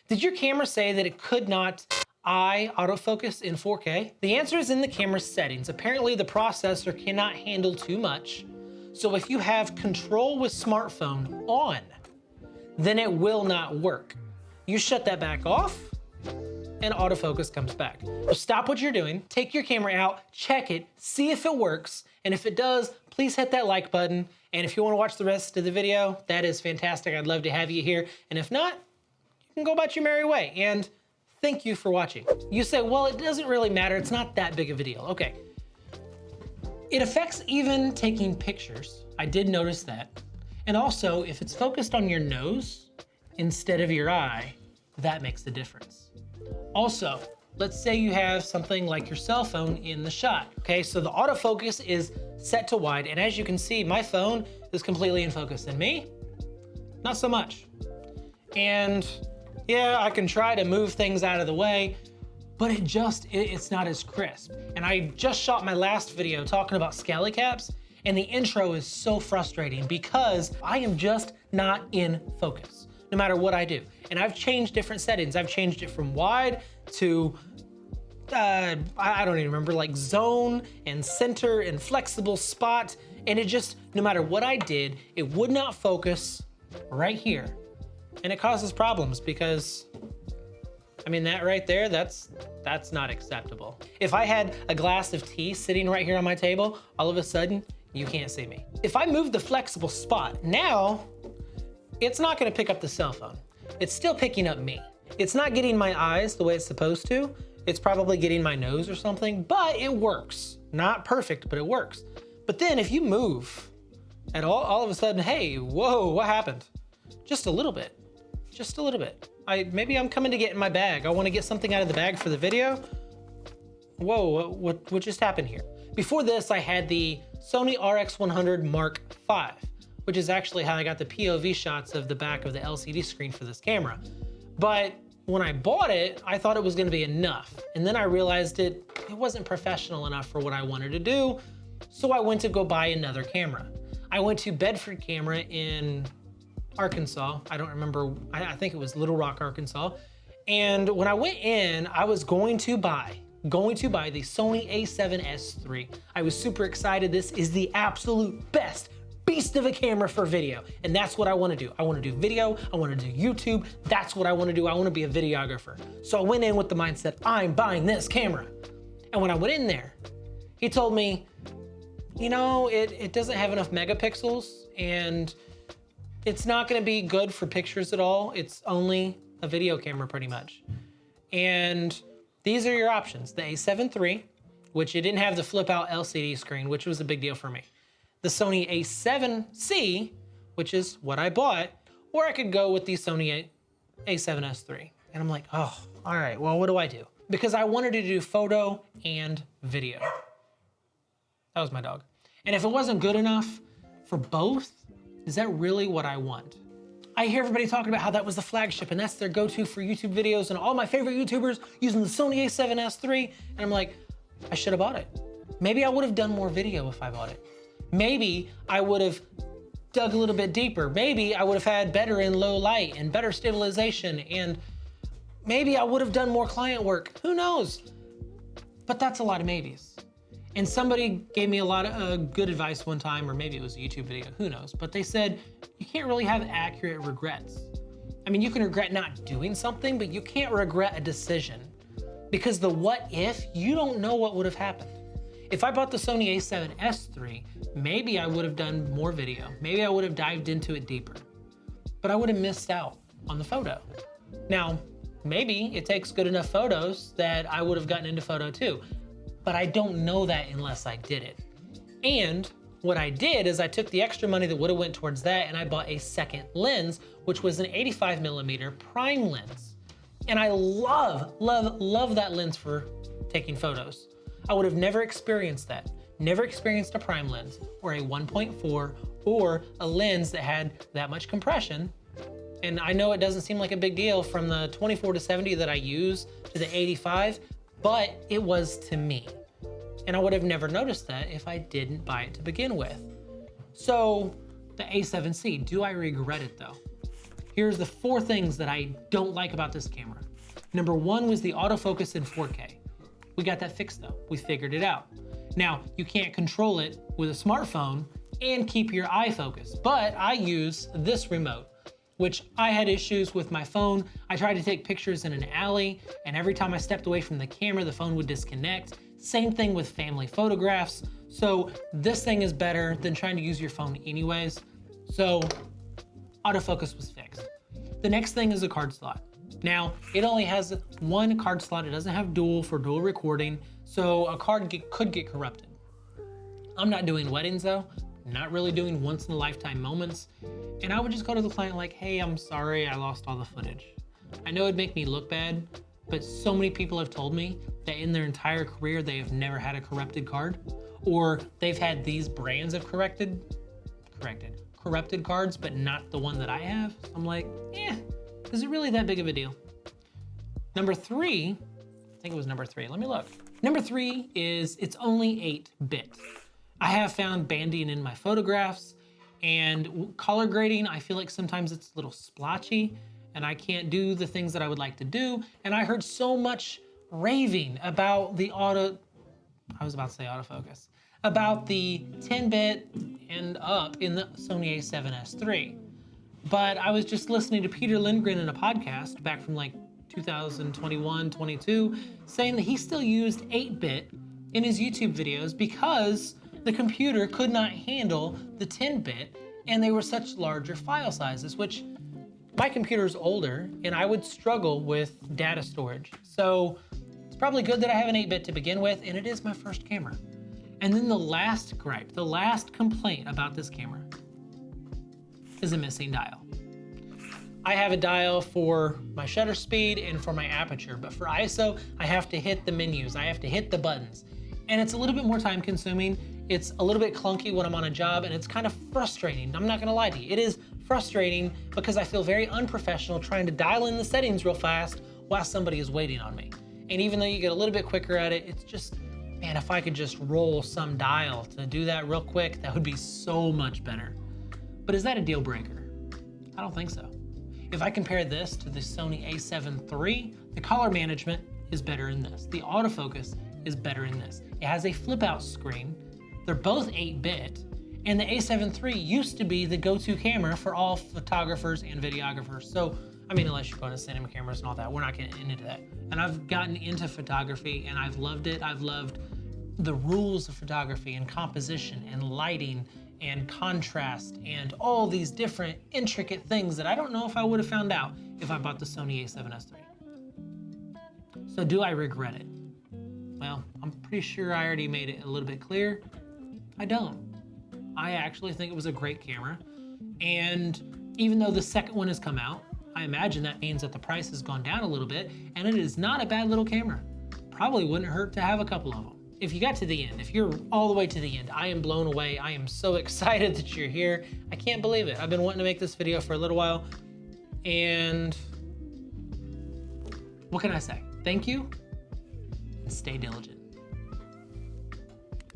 Did your camera say that it could not autofocus in 4K? The answer is in the camera settings. Apparently the processor cannot handle too much. So if you have control with smartphone on, then it will not work. You shut that back off and autofocus comes back. So stop what you're doing, take your camera out, check it, see if it works. And if it does, please hit that like button. And if you want to watch the rest of the video, that is fantastic. I'd love to have you here. And if not, you can go about your merry way. And thank you for watching. You say, well, it doesn't really matter. It's not that big of a deal. Okay. It affects even taking pictures. I did notice that. And also, if it's focused on your nose instead of your eye, that makes a difference. Also, let's say you have something like your cell phone in the shot. Okay, so the autofocus is set to wide. And as you can see, my phone is completely in focus. And me, not so much. And yeah, I can try to move things out of the way, but it's not as crisp. And I just shot my last video talking about scally caps, and the intro is so frustrating because I am just not in focus, no matter what I do. And I've changed different settings. I've changed it from wide to, I don't even remember, like zone and center and flexible spot. And it just, no matter what I did, it would not focus right here. And it causes problems because, I mean, that right there, that's not acceptable. If I had a glass of tea sitting right here on my table, all of a sudden, you can't see me. If I move the flexible spot, now, it's not gonna pick up the cell phone. It's still picking up me. It's not getting my eyes the way it's supposed to. It's probably getting my nose or something, but it works. Not perfect, but it works. But then if you move at all of a sudden, hey, whoa, what happened? Just a little bit. Just a little bit. Maybe I'm coming to get in my bag. I want to get something out of the bag for the video. Whoa, what just happened here? Before this, I had the Sony RX100 Mark V, which is actually how I got the POV shots of the back of the LCD screen for this camera. But when I bought it, I thought it was gonna be enough. And then I realized it wasn't professional enough for what I wanted to do. So I went to go buy another camera. I went to Bedford Camera in Arkansas. I don't remember, I think it was Little Rock, Arkansas. And when I went in, I was going to buy the Sony A7S III. I was super excited. This is the absolute best beast of a camera for video. And that's what I want to do. I want to do video. I want to do YouTube. That's what I want to do. I want to be a videographer. So I went in with the mindset, I'm buying this camera. And when I went in there, he told me, you know, it doesn't have enough megapixels and it's not gonna be good for pictures at all. It's only a video camera pretty much. And these are your options. The A7 III, which it didn't have the flip out LCD screen, which was a big deal for me. The Sony A7C, which is what I bought, or I could go with the Sony A7S III. And I'm like, oh, all right, well, what do I do? Because I wanted to do photo and video. That was my dog. And if it wasn't good enough for both, is that really what I want? I hear everybody talking about how that was the flagship and that's their go-to for YouTube videos and all my favorite YouTubers using the Sony A7S III. And I'm like, I should have bought it. Maybe I would have done more video if I bought it. Maybe I would have dug a little bit deeper. Maybe I would have had better in low light and better stabilization. And maybe I would have done more client work. Who knows? But that's a lot of maybes. And somebody gave me a lot of good advice one time, or maybe it was a YouTube video, who knows? But they said, you can't really have accurate regrets. I mean, you can regret not doing something, but you can't regret a decision. Because the what if, you don't know what would have happened. If I bought the Sony A7S III, maybe I would have done more video. Maybe I would have dived into it deeper. But I would have missed out on the photo. Now, maybe it takes good enough photos that I would have gotten into photo too. But I don't know that unless I did it. And what I did is I took the extra money that would have went towards that and I bought a second lens, which was an 85mm prime lens. And I love that lens for taking photos. I would have never experienced that. Never experienced a prime lens or a 1.4 or a lens that had that much compression. And I know it doesn't seem like a big deal from the 24-70 that I use to the 85, but it was to me. And I would have never noticed that if I didn't buy it to begin with. So the A7C, do I regret it though? Here's the 4 things that I don't like about this camera. Number 1 was the autofocus in 4K. We got that fixed though. We figured it out. Now, you can't control it with a smartphone and keep your eye focused, but I use this remote, which I had issues with my phone. I tried to take pictures in an alley, and every time I stepped away from the camera, the phone would disconnect. Same thing with family photographs. So this thing is better than trying to use your phone anyways. So autofocus was fixed. The next thing is a card slot. Now, it only has 1 card slot. It doesn't have dual for dual recording, so a card could get corrupted. I'm not doing weddings though, not really doing once in a lifetime moments. And I would just go to the client like, hey, I'm sorry, I lost all the footage. I know it'd make me look bad, but so many people have told me that in their entire career, they have never had a corrupted card, or they've had these brands of corrupted cards, but not the one that I have. So I'm like, is it really that big of a deal? Number 3, I think it was number 3, let me look. Number 3 is it's only 8-bit. I have found banding in my photographs, and color grading, I feel like sometimes it's a little splotchy and I can't do the things that I would like to do. And I heard so much raving about the autofocus, about the 10-bit and up in the Sony A7S III. But I was just listening to Peter Lindgren in a podcast back from like 2021, 22, saying that he still used 8-bit in his YouTube videos because the computer could not handle the 10-bit and they were such larger file sizes, which my computer is older and I would struggle with data storage. So it's probably good that I have an 8-bit to begin with, and it is my first camera. And then the last gripe, the last complaint about this camera is a missing dial. I have a dial for my shutter speed and for my aperture, but for ISO, I have to hit the menus, I have to hit the buttons. And it's a little bit more time consuming. It's a little bit clunky when I'm on a job, and it's kind of frustrating. I'm not gonna lie to you. It is frustrating because I feel very unprofessional trying to dial in the settings real fast while somebody is waiting on me. And even though you get a little bit quicker at it, it's just, man, if I could just roll some dial to do that real quick, that would be so much better. But is that a deal breaker? I don't think so. If I compare this to the Sony A7 III, the color management is better in this. The autofocus is better in this. It has a flip out screen. They're both 8-bit, and the A7 III used to be the go-to camera for all photographers and videographers. So, I mean, unless you're going to cinema cameras and all that, we're not getting into that. And I've gotten into photography and I've loved it. I've loved the rules of photography and composition and lighting and contrast and all these different intricate things that I don't know if I would have found out if I bought the Sony A7S III. So do I regret it? Well, I'm pretty sure I already made it a little bit clear. I don't. I actually think it was a great camera. And even though the second one has come out, I imagine that means that the price has gone down a little bit, and it is not a bad little camera. Probably wouldn't hurt to have a couple of them. If you got to the end, if you're all the way to the end, I am blown away. I am so excited that you're here. I can't believe it. I've been wanting to make this video for a little while, and what can I say? Thank you, and stay diligent.